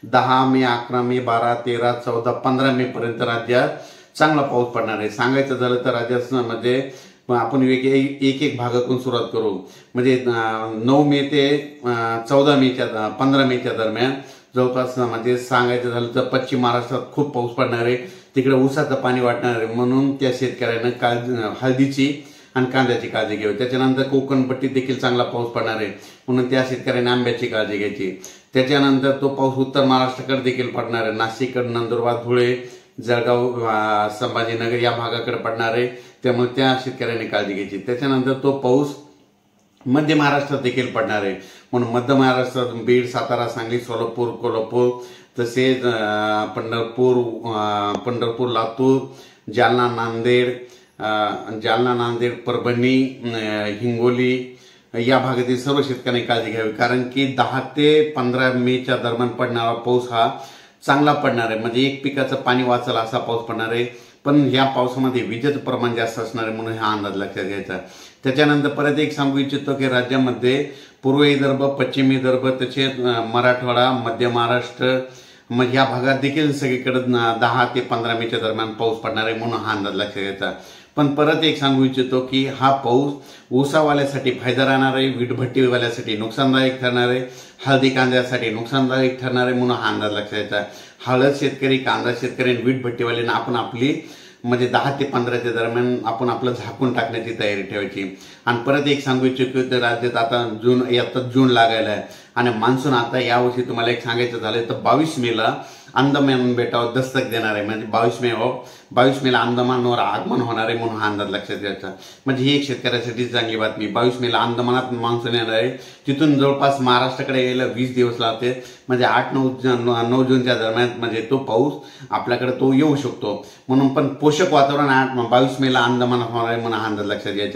10 मे, 11 मे, 12, 13, 14, 15 मे पर्यंत राज्यात चांगला पाऊस पडणार आहे। सांगायचं झालं तर राज्यामध्ये आपण एक भागातून सुरुवात करू। म्हणजे 9 मे ते 14 मेच्या 15 मेच्या दरम्यान जवळपास म्हणजे सांगायचं झालं तर पश्चिम महाराष्ट्रात खूप पाऊस पडणार आहे। तिकडे ऊसाचं पाणी वाटणार आहे, म्हणून त्या शेतकऱ्यांना हळदीची आणि कांद्याची काळजी घ्यावी। त्याच्यानंतर कोकणपट्टीत देखील चांगला पाऊस पडणार आहे, म्हणून त्या शेतकऱ्यांनी आंब्याची काळजी घ्यायची। त्याच्यानंतर तो पाऊस उत्तर महाराष्ट्राकडे देखील पडणार आहे। नाशिककडे, नंदुरबार, धुळे, जळगाव, संभाजीनगर या भागाकडे पडणार आहे, त्यामुळे त्या शेतकऱ्यांनी काळजी घ्यायची। त्याच्यानंतर तो पाऊस मध्य महाराष्ट्रात देखील पडणार आहे, म्हणून मध्य महाराष्ट्रात बीड, सातारा, सांगली, सोलापूर, कोल्हापूर, तसेच पंढरपूर, लातूर, जालना, नांदेड, परभणी, हिंगोली या भागातील सर्व शेतकऱ्यांनी काळजी घ्यावी, कारण की 10 ते 15 मेच्या दरम्यान पडणारा पाऊस हा चांगला पडणार आहे। म्हणजे एक पिकाचं पाणी वाचेल असा पाऊस पडणार आहे, पण या पावसामध्ये विजेचं प्रमाण जास्त असणार आहे, म्हणून हा अंदाज लक्षात घ्यायचा। त्याच्यानंतर परत एक सांगू इच्छितो की राज्यामध्ये पूर्व विदर्भ, पश्चिम विदर्भ, तसेच मराठवाडा, मध्य महाराष्ट्र मग या भागात देखील सगळीकडे 10 ते 15 मेच्या दरम्यान पाऊस पडणार आहे, म्हणून हा अंदाज लक्षात घ्यायचा। पण परत एक सांगू इच्छितो की हा पाऊस ऊसावाल्यासाठी फायदा राहणार आहे, वीटभट्टीवाल्यासाठी नुकसानदायक ठरणार आहे, हळदी कांद्यासाठी नुकसानदायक ठरणार आहे, म्हणून हा अंदाज लक्षात घ्यायचा। हळद शेतकरी, कांदा शेतकरी आणि वीटभट्टीवाल्यांना आपण आपली म्हणजे 10 ते 15च्या दरम्यान आपण आपलं झाकून टाकण्याची तयारी ठेवायची। आणि परत एक सांगू इच्छितो तर राज्यात आता जून लागायला आहे आणि मान्सून आता यावर्षी तुम्हाला एक सांगायचं झालं तर 22 मेला अंदमान बेटावर दस्तक देणार आहे। म्हणजे 22 मेला अंदमानवर आगमन होणार आहे, म्हणून हा अंदाज लक्षात घ्यायचा। म्हणजे ही एक शेतकऱ्यासाठी चांगली बातमी। 22 मेला अंदमानात मान्सून येणार आहे, तिथून जवळपास महाराष्ट्राकडे यायला 20 दिवस लागते। म्हणजे 8-9 जूनच्या दरम्यान म्हणजे तो पाऊस आपल्याकडे तो येऊ शकतो, म्हणून पण पोषक वातावरण 22 मेला अंदमानात होणार आहे, म्हणून हा अंदाज लक्षात घ्यायचा।